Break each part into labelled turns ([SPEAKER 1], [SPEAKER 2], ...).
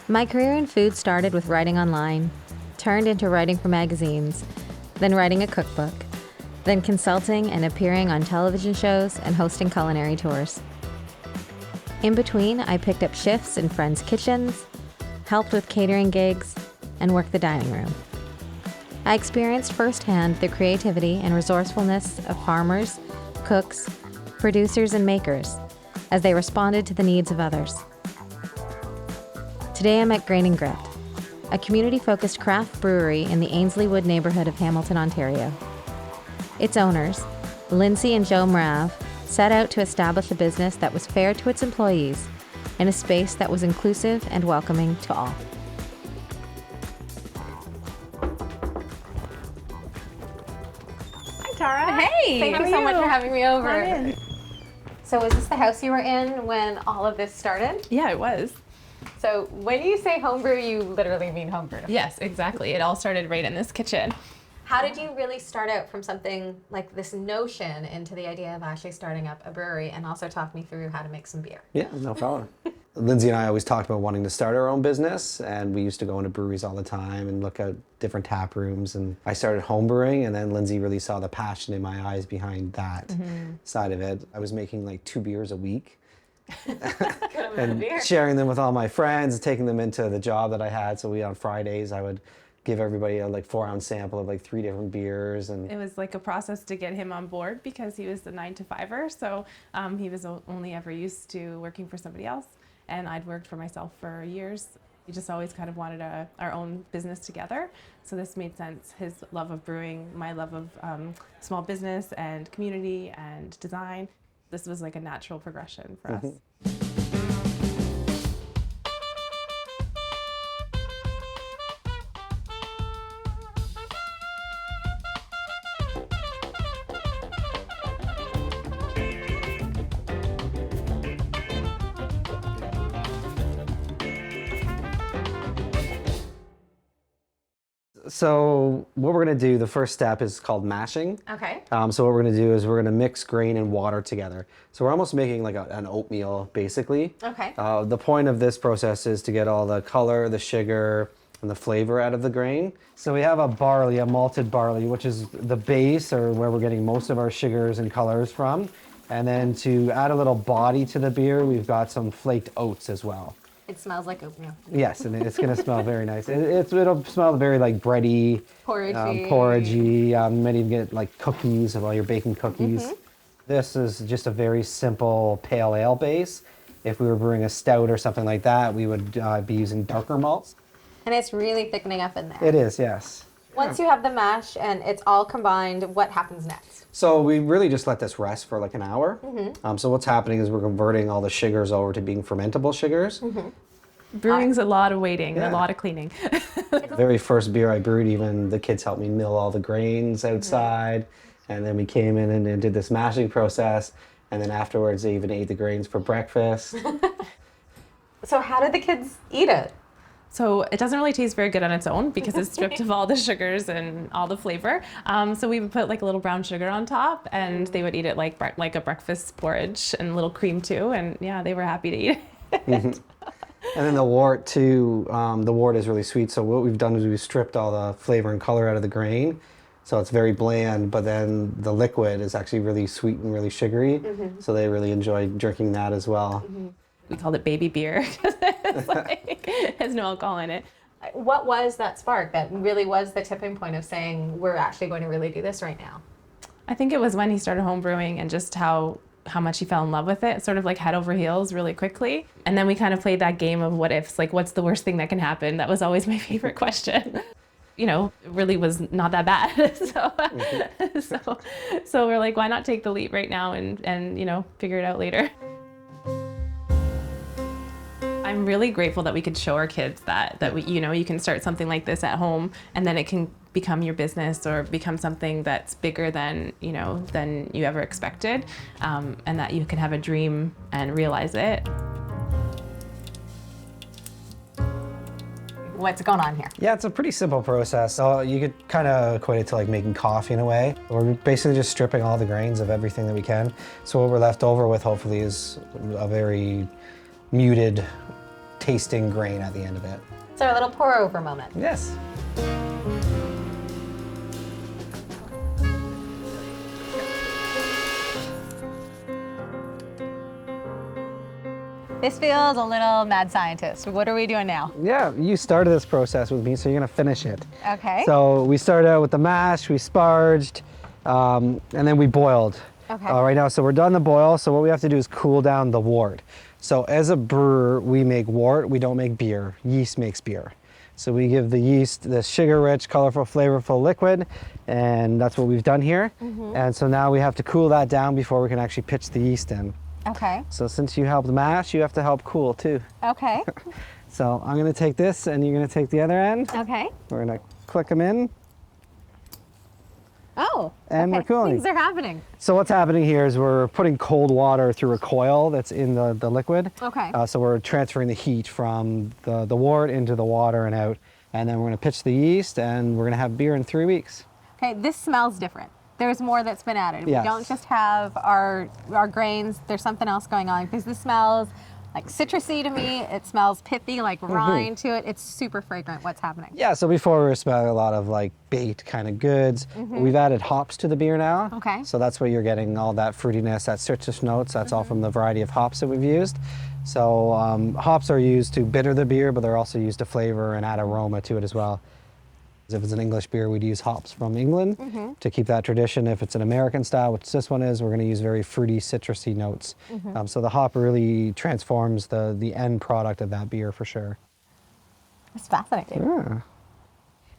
[SPEAKER 1] My career in food started with writing online, turned into writing for magazines, then writing a cookbook, then consulting and appearing on television shows and hosting culinary tours. In between, I picked up shifts in friends' kitchens, helped with catering gigs, and worked the dining room. I experienced firsthand the creativity and resourcefulness of farmers, cooks, producers, and makers as they responded to the needs of others. Today I'm at Grain and Grit, a community-focused craft brewery in the Ainslie Wood neighborhood of Hamilton, Ontario. Its owners, Lindsay and Joe Mrav, set out to establish a business that was fair to its employees in a space that was inclusive and welcoming to all. Hi, Tara.
[SPEAKER 2] Hey,
[SPEAKER 1] Thank you so much for having me over.
[SPEAKER 2] Come in.
[SPEAKER 1] So is this the house you were in when all of this started?
[SPEAKER 2] Yeah, it was.
[SPEAKER 1] So when you say homebrew, you literally mean homebrew.
[SPEAKER 2] Yes, exactly. It all started right in this kitchen.
[SPEAKER 1] How did you really start out from something like this notion into the idea of actually starting up a brewery, and also talk me through how to make some beer?
[SPEAKER 3] Yeah, no problem. Lindsay and I always talked about wanting to start our own business, and we used to go into breweries all the time and look at different tap rooms. And I started homebrewing, and then Lindsay really saw the passion in my eyes behind that side of it. I was making like 2 beers a week. And sharing them with all my friends, taking them into the job that I had. So on Fridays, I would give everybody a 4-ounce sample of 3 different beers. And
[SPEAKER 2] It was like a process to get him on board because he was the 9-to-5er. So he was only ever used to working for somebody else. And I'd worked for myself for years. We just always kind of wanted our own business together. So this made sense. His love of brewing, my love of small business and community and design. This was like a natural progression for us.
[SPEAKER 3] so what we're going to do, the first step is called mashing.
[SPEAKER 1] Okay.
[SPEAKER 3] So what we're going to do is we're going to mix grain and water together. So we're almost making like an oatmeal, basically.
[SPEAKER 1] Okay.
[SPEAKER 3] The point of this process is to get all the color, the sugar, and the flavor out of the grain. So we have a malted barley, which is the base, or where we're getting most of our sugars and colors from. And then to add a little body to the beer, we've got some flaked oats as well.
[SPEAKER 1] It smells like oatmeal.
[SPEAKER 3] Yes, and it's going to smell very nice. It'll smell very bready, porridgey. Many even get like cookies while you're baking cookies. This is just a very simple pale ale base. If we were brewing a stout or something like that, we would be using darker malts.
[SPEAKER 1] And it's really thickening up in there.
[SPEAKER 3] It is, yes.
[SPEAKER 1] Once you have the mash and it's all combined, what happens next?
[SPEAKER 3] So we really just let this rest for like an hour. So what's happening is we're converting all the sugars over to being fermentable sugars.
[SPEAKER 2] Brewing's a lot of waiting and a lot of cleaning.
[SPEAKER 3] The very first beer I brewed, even the kids helped me mill all the grains outside. And then we came in and did this mashing process. And then afterwards, they even ate the grains for breakfast.
[SPEAKER 1] So how did the kids eat it?
[SPEAKER 2] So it doesn't really taste very good on its own because it's stripped of all the sugars and all the flavor. So we would put like a little brown sugar on top, and they would eat it like a breakfast porridge and a little cream too. And yeah, they were happy to eat it.
[SPEAKER 3] And then the wort too, the wort is really sweet. So what we've done is we've stripped all the flavor and color out of the grain. So it's very bland, but then the liquid is actually really sweet and really sugary. So they really enjoy drinking that as well.
[SPEAKER 2] We called it baby beer because it has no alcohol in it.
[SPEAKER 1] What was that spark that really was the tipping point of saying, we're actually going to really do this right now?
[SPEAKER 2] I think it was when he started home brewing and just how much he fell in love with it, sort of like head over heels really quickly. And then we kind of played that game of what ifs, like what's the worst thing that can happen? That was always my favorite question. You know, it really was not that bad. So we're like, why not take the leap right now and you know, figure it out later. I'm really grateful that we could show our kids that we, you know, you can start something like this at home and then it can become your business or become something that's bigger than, you know, than you ever expected, and that you can have a dream and realize it.
[SPEAKER 1] What's going on here?
[SPEAKER 3] Yeah, it's a pretty simple process. So you could kind of equate it to like making coffee in a way. We're basically just stripping all the grains of everything that we can. So what we're left over with hopefully is a very muted tasting grain at the end of it.
[SPEAKER 1] It's our little pour over moment.
[SPEAKER 3] Yes.
[SPEAKER 1] This feels a little mad scientist. What are we doing now?
[SPEAKER 3] Yeah, you started this process with me, so you're gonna finish it.
[SPEAKER 1] Okay.
[SPEAKER 3] So we started out with the mash, we sparged, and then we boiled.
[SPEAKER 1] Okay.
[SPEAKER 3] Right now, so we're done the boil, so what we have to do is cool down the wort. So as a brewer, we make wort, we don't make beer. Yeast makes beer. So we give the yeast this sugar-rich, colorful, flavorful liquid, and that's what we've done here. And so now we have to cool that down before we can actually pitch the yeast in.
[SPEAKER 1] Okay.
[SPEAKER 3] So since you helped mash, you have to help cool too.
[SPEAKER 1] Okay.
[SPEAKER 3] So I'm gonna take this and you're gonna take the other end.
[SPEAKER 1] Okay.
[SPEAKER 3] We're gonna click them in.
[SPEAKER 1] Oh.
[SPEAKER 3] And
[SPEAKER 1] okay.
[SPEAKER 3] we're cooling.
[SPEAKER 1] Things are happening.
[SPEAKER 3] So what's happening here is we're putting cold water through a coil that's in the liquid.
[SPEAKER 1] Okay.
[SPEAKER 3] So we're transferring the heat from the wort into the water and out. And then we're gonna pitch the yeast and we're gonna have beer in 3 weeks.
[SPEAKER 1] Okay, this smells different. There's more that's been added.
[SPEAKER 3] Yes.
[SPEAKER 1] We don't just have our grains, there's something else going on because this smells like citrusy to me. It smells pithy, like rind to it. It's super fragrant. What's happening?
[SPEAKER 3] Yeah, so before we were smelling a lot of like bait kind of goods. We've added hops to the beer now.
[SPEAKER 1] Okay.
[SPEAKER 3] So that's where you're getting all that fruitiness, that citrus notes. That's all from the variety of hops that we've used. So hops are used to bitter the beer, but they're also used to flavor and add aroma to it as well. If it's an English beer, we'd use hops from England to keep that tradition. If it's an American style, which this one is, we're going to use very fruity, citrusy notes. So the hop really transforms the end product of that beer for sure.
[SPEAKER 1] It's fascinating.
[SPEAKER 3] Yeah.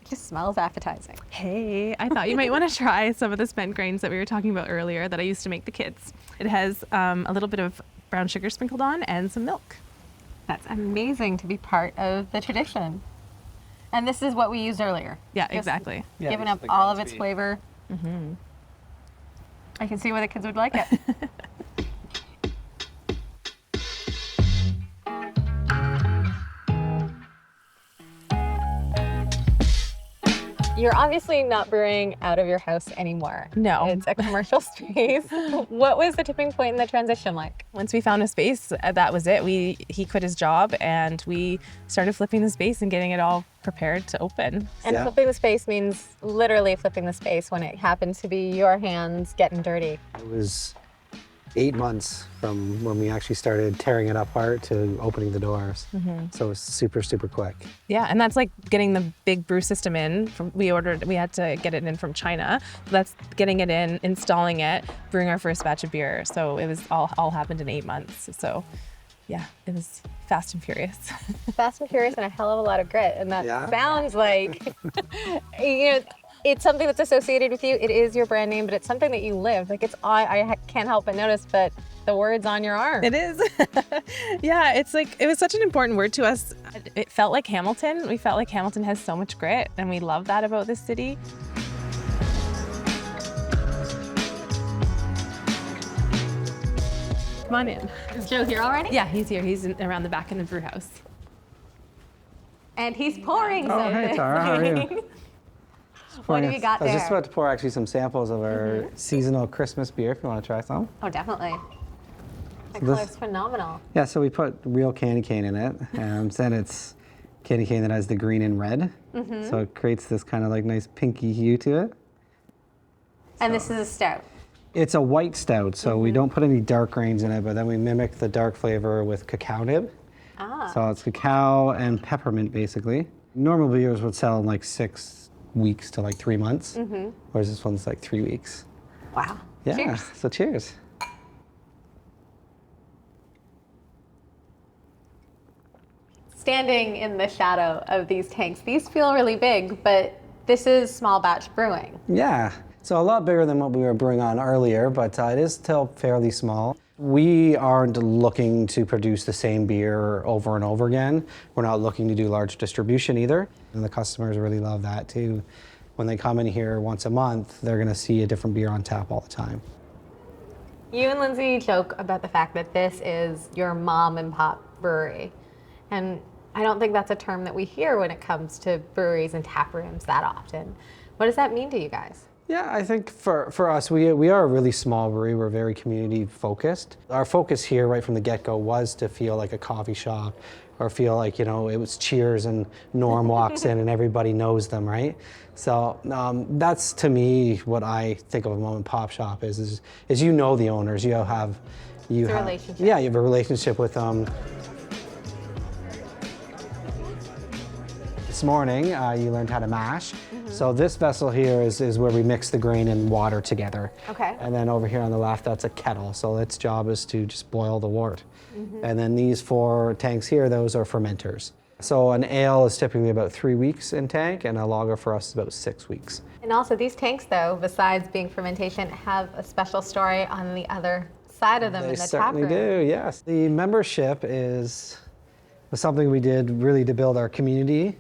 [SPEAKER 1] It just smells appetizing.
[SPEAKER 2] Hey, I thought you might want to try some of the spent grains that we were talking about earlier that I used to make the kids. It has a little bit of brown sugar sprinkled on and some milk.
[SPEAKER 1] That's amazing to be part of the tradition. And this is what we used earlier.
[SPEAKER 2] Yeah,
[SPEAKER 1] Just
[SPEAKER 2] exactly.
[SPEAKER 1] Giving up all of its flavor. I can see why the kids would like it. You're obviously not brewing out of your house anymore.
[SPEAKER 2] No.
[SPEAKER 1] It's a commercial space. What was the tipping point in the transition like?
[SPEAKER 2] Once we found a space, that was it. He quit his job and we started flipping the space and getting it all prepared to open.
[SPEAKER 1] And flipping the space means literally flipping the space when it happens to be your hands getting dirty.
[SPEAKER 3] It was 8 months from when we actually started tearing it apart to opening the doors. So it was super, super quick.
[SPEAKER 2] Yeah, and that's like getting the big brew system in. We had to get it in from China. That's getting it in, installing it, brewing our first batch of beer. So it was all happened in 8 months. So yeah, it was fast and furious.
[SPEAKER 1] Fast and furious and a hell of a lot of grit. And that
[SPEAKER 3] Yeah.
[SPEAKER 1] sounds like, it's something that's associated with you. It is your brand name, but it's something that you live. Like I can't help but notice, but the word's on your arm.
[SPEAKER 2] It is. Yeah, it's like, it was such an important word to us. It felt like Hamilton. We felt like Hamilton has so much grit and we love that about this city. Come on in.
[SPEAKER 1] Is Joe here already?
[SPEAKER 2] Yeah, he's here. He's around the back in the brew house.
[SPEAKER 1] And he's pouring
[SPEAKER 3] Oh,
[SPEAKER 1] something.
[SPEAKER 3] hey Tara, how are you?
[SPEAKER 1] What have you got
[SPEAKER 3] I was
[SPEAKER 1] there?
[SPEAKER 3] just about to pour actually some samples of our seasonal Christmas beer if you want to try some.
[SPEAKER 1] Oh, definitely. That
[SPEAKER 3] So this-
[SPEAKER 1] color's phenomenal.
[SPEAKER 3] Yeah, so we put real candy cane in it. Then it's candy cane that has the green and red. So it creates this kind of like nice pinky hue to it.
[SPEAKER 1] And this is a stout.
[SPEAKER 3] It's a white stout, so we don't put any dark grains in it, but then we mimic the dark flavor with cacao nib. So it's cacao and peppermint basically. Normal beers would sell in like 6 weeks to like 3 months, whereas this one's like 3 weeks.
[SPEAKER 1] Wow.
[SPEAKER 3] Yeah,
[SPEAKER 1] Cheers.
[SPEAKER 3] so cheers.
[SPEAKER 1] Standing in the shadow of these tanks, these feel really big, but this is small batch brewing.
[SPEAKER 3] Yeah, so a lot bigger than what we were brewing on earlier, but it is still fairly small. We aren't looking to produce the same beer over and over again. We're not looking to do large distribution either. And the customers really love that too. When they come in here once a month, they're gonna see a different beer on tap all the time.
[SPEAKER 1] You and Lindsay joke about the fact that this is your mom and pop brewery. And I don't think that's a term that we hear when it comes to breweries and tap rooms that often. What does that mean to you guys?
[SPEAKER 3] Yeah, I think for us, we are a really small brewery. We're very community focused. Our focus here right from the get-go was to feel like a coffee shop, or feel like, you know, it was Cheers and Norm walks in and everybody knows them, right? So that's, to me, what I think of a mom and pop shop is you know the owners. You have
[SPEAKER 1] It's a relationship.
[SPEAKER 3] Yeah, you have a relationship with them. This morning, you learned how to mash. So this vessel here is where we mix the grain and water together.
[SPEAKER 1] Okay.
[SPEAKER 3] And then over here on the left, that's a kettle. So its job is to just boil the wort. And then these 4 tanks here, those are fermenters. So an ale is typically about 3 weeks in tank, and a lager for us is about 6 weeks.
[SPEAKER 1] And also these tanks, though, besides being fermentation, have a special story on the other side of them in the tap
[SPEAKER 3] certainly
[SPEAKER 1] room.
[SPEAKER 3] do, yes. The membership was something we did really to build our community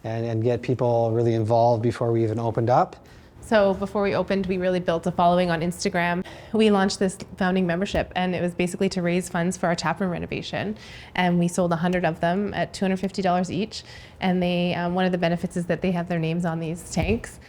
[SPEAKER 3] and get people really involved before we even opened up.
[SPEAKER 2] So before we opened, we really built a following on Instagram. We launched this founding membership, and it was basically to raise funds for our taproom renovation. And we sold 100 of them at $250 each. And they, one of the benefits is that they have their names on these tanks.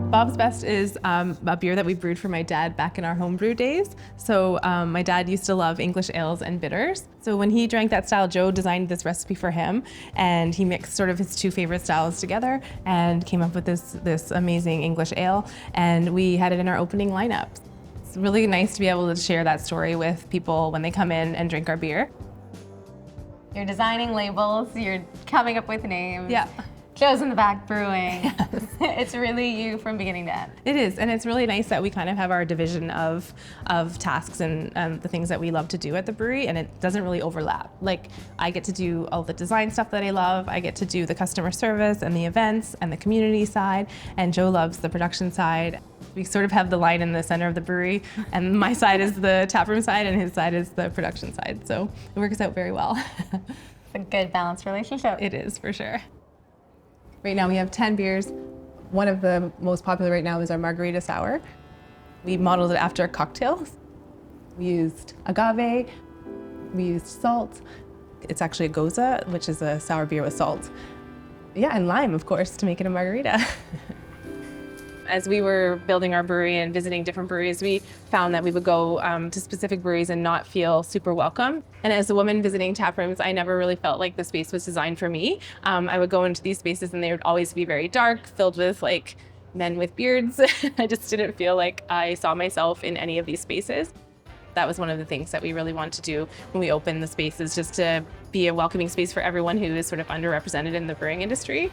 [SPEAKER 2] Bob's Best is a beer that we brewed for my dad back in our homebrew days. So my dad used to love English ales and bitters. So when he drank that style, Joe designed this recipe for him, and he mixed sort of his 2 favorite styles together and came up with this amazing English ale, and we had it in our opening lineup. It's really nice to be able to share that story with people when they come in and drink our beer.
[SPEAKER 1] You're designing labels, you're coming up with names.
[SPEAKER 2] Yeah.
[SPEAKER 1] Joe's in the back brewing. It's really you from beginning to end.
[SPEAKER 2] It is, and it's really nice that we kind of have our division of tasks and the things that we love to do at the brewery, and it doesn't really overlap. Like, I get to do all the design stuff that I love, I get to do the customer service and the events and the community side, and Joe loves the production side. We sort of have the line in the center of the brewery, and my side is the taproom side and his side is the production side, so it works out very well.
[SPEAKER 1] It's a good balanced relationship.
[SPEAKER 2] It is, for sure. Right now we have 10 beers. One of the most popular right now is our margarita sour. We modeled it after cocktails. We used agave, we used salt. It's actually a goza, which is a sour beer with salt. Yeah, and lime, of course, to make it a margarita. As we were building our brewery and visiting different breweries, we found that we would go to specific breweries and not feel super welcome. And as a woman visiting tap rooms, I never really felt like the space was designed for me. I would go into these spaces and they would always be very dark, filled with like men with beards. I just didn't feel like I saw myself in any of these spaces. That was one of the things that we really wanted to do when we opened the spaces, just to be a welcoming space for everyone who is sort of underrepresented in the brewing industry.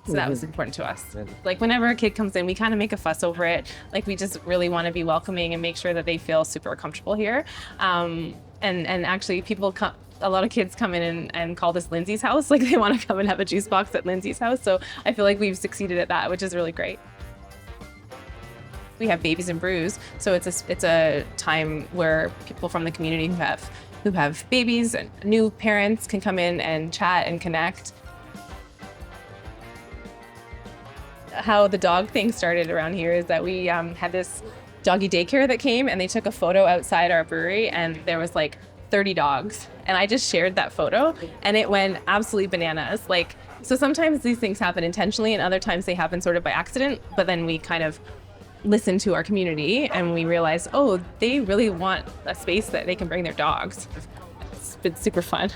[SPEAKER 2] So that was important to us. Like, whenever a kid comes in, we kind of make a fuss over it. Like, we just really want to be welcoming and make sure that they feel super comfortable here. And actually, a lot of kids come in and call this Lindsay's house. Like, they want to come and have a juice box at Lindsay's house. So I feel like we've succeeded at that, which is really great. We have Babies and Brews, so it's a time where people from the community who have babies and new parents can come in and chat and connect. How the dog thing started around here is that we had this doggy daycare that came, and they took a photo outside our brewery, and there was like 30 dogs, and I just shared that photo, and it went absolutely bananas. Like, so sometimes these things happen intentionally, and other times they happen sort of by accident, but then we kind of listen to our community and we realize, oh, they really want a space that they can bring their dogs. It's been super fun.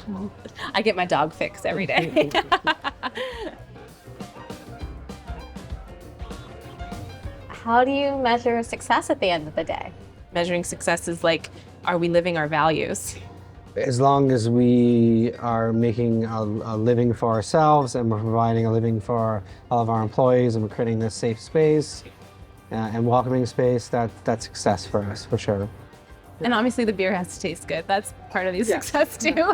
[SPEAKER 2] I get my dog fix every day.
[SPEAKER 1] How do you measure success at the end of the day?
[SPEAKER 2] Measuring success is like, are we living our values?
[SPEAKER 3] As long as we are making a living for ourselves and we're providing a living for all of our employees and we're creating this safe space and welcoming space, that's success for us, for sure.
[SPEAKER 2] And obviously the beer has to taste good. That's part of the success too.